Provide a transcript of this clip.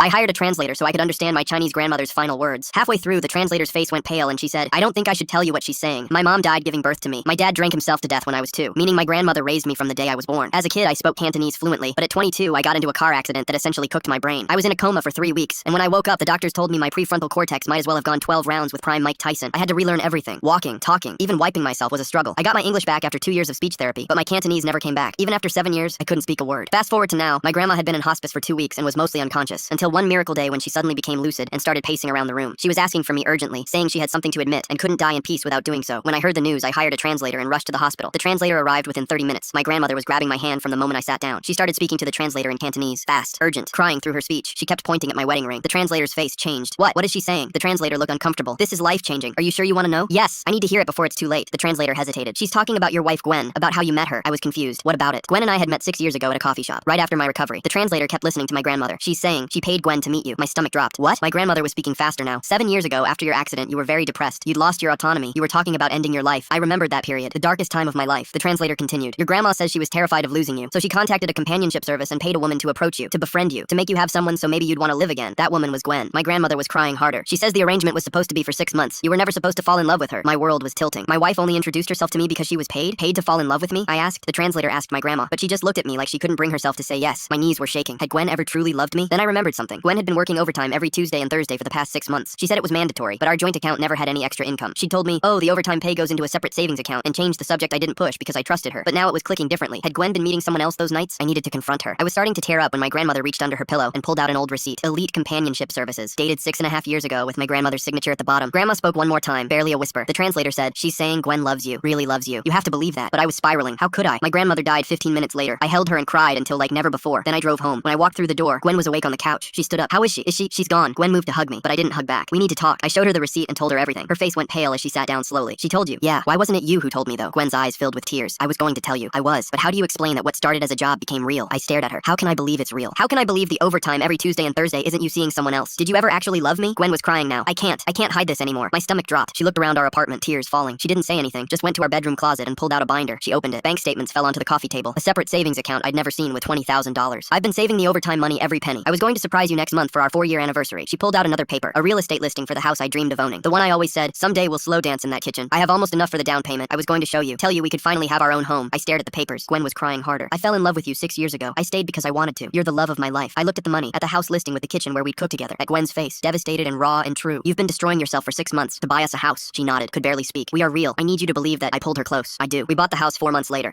I hired a translator so I could understand my Chinese grandmother's final words. Halfway through, the translator's face went pale and she said, "I don't think I should tell you what she's saying. My mom died giving birth to me. My dad drank himself to death when I was 2, meaning my grandmother raised me from the day I was born. As a kid, I spoke Cantonese fluently, but at 22, I got into a car accident that essentially cooked my brain. I was in a coma for 3 weeks, and when I woke up, the doctors told me my prefrontal cortex might as well have gone 12 rounds with prime Mike Tyson. I had to relearn everything. Walking, talking, even wiping myself was a struggle. I got my English back after 2 years of speech therapy, but my Cantonese never came back. Even after 7 years, I couldn't speak a word. Fast forward to now, my grandma had been in hospice for 2 weeks and was mostly unconscious, until one miracle day when she suddenly became lucid and started pacing around the room. She was asking for me urgently, saying she had something to admit and couldn't die in peace without doing so. When I heard the news, I hired a translator and rushed to the hospital. The translator arrived within 30 minutes. My grandmother was grabbing my hand from the moment I sat down. She started speaking to the translator in Cantonese, fast, urgent, crying through her speech. She kept pointing at my wedding ring. The translator's face changed. What is she saying? The translator looked uncomfortable. This is life-changing. Are you sure you want to know? Yes, I need to hear it before it's too late. The translator hesitated. She's talking about your wife Gwen, about how you met her. I was confused. What about it? Gwen and I had met 6 years ago at a coffee shop, right after my recovery. The translator kept listening to my grandmother. She's saying, she paid Gwen to meet you. My stomach dropped. What? My grandmother was speaking faster now. 7 years ago, after your accident, you were very depressed. You'd lost your autonomy. You were talking about ending your life. I remembered that period, the darkest time of my life. The translator continued. Your grandma says she was terrified of losing you, so she contacted a companionship service and paid a woman to approach you, to befriend you, to make you have someone so maybe you'd want to live again. That woman was Gwen. My grandmother was crying harder. She says the arrangement was supposed to be for 6 months. You were never supposed to fall in love with her. My world was tilting. My wife only introduced herself to me because she was paid? Paid to fall in love with me? I asked. The translator asked my grandma, but she just looked at me like she couldn't bring herself to say yes. My knees were shaking. Had Gwen ever truly loved me? Then I remembered something. Gwen had been working overtime every Tuesday and Thursday for the past 6 months. She said it was mandatory, but our joint account never had any extra income. She told me, oh, the overtime pay goes into a separate savings account, and changed the subject. I didn't push because I trusted her. But now it was clicking differently. Had Gwen been meeting someone else those nights? I needed to confront her. I was starting to tear up when my grandmother reached under her pillow and pulled out an old receipt. Elite Companionship Services, dated 6.5 years ago with my grandmother's signature at the bottom. Grandma spoke one more time, barely a whisper. The translator said, she's saying Gwen loves you, really loves you. You have to believe that. But I was spiraling. How could I? My grandmother died 15 minutes later. I held her and cried until like never before. Then I drove home. When I walked through the door, Gwen was awake on the couch. She stood up. How is she? She's gone. Gwen moved to hug me, but I didn't hug back. We need to talk. I showed her the receipt and told her everything. Her face went pale as she sat down slowly. She told you. Yeah. Why wasn't it you who told me though? Gwen's eyes filled with tears. I was going to tell you. I was. But how do you explain that what started as a job became real? I stared at her. How can I believe it's real? How can I believe the overtime every Tuesday and Thursday isn't you seeing someone else? Did you ever actually love me? Gwen was crying now. I can't hide this anymore. My stomach dropped. She looked around our apartment, tears falling. She didn't say anything, just went to our bedroom closet and pulled out a binder. She opened it. Bank statements fell onto the coffee table. A separate savings account I'd never seen with $20,000. I've been saving the overtime money every penny. I was going to surprise you next month for our 4-year anniversary. She pulled out another paper, a real estate listing for the house I dreamed of owning. The one I always said, someday we'll slow dance in that kitchen. I have almost enough for the down payment. I was going to show you, tell you we could finally have our own home. I stared at the papers. Gwen was crying harder. I fell in love with you 6 years ago. I stayed because I wanted to. You're the love of my life. I looked at the money, at the house listing with the kitchen where we'd cook together, at Gwen's face, devastated and raw and true. You've been destroying yourself for 6 months to buy us a house. She nodded, could barely speak. We are real. I need you to believe that. I pulled her close. I do. We bought the house 4 months later.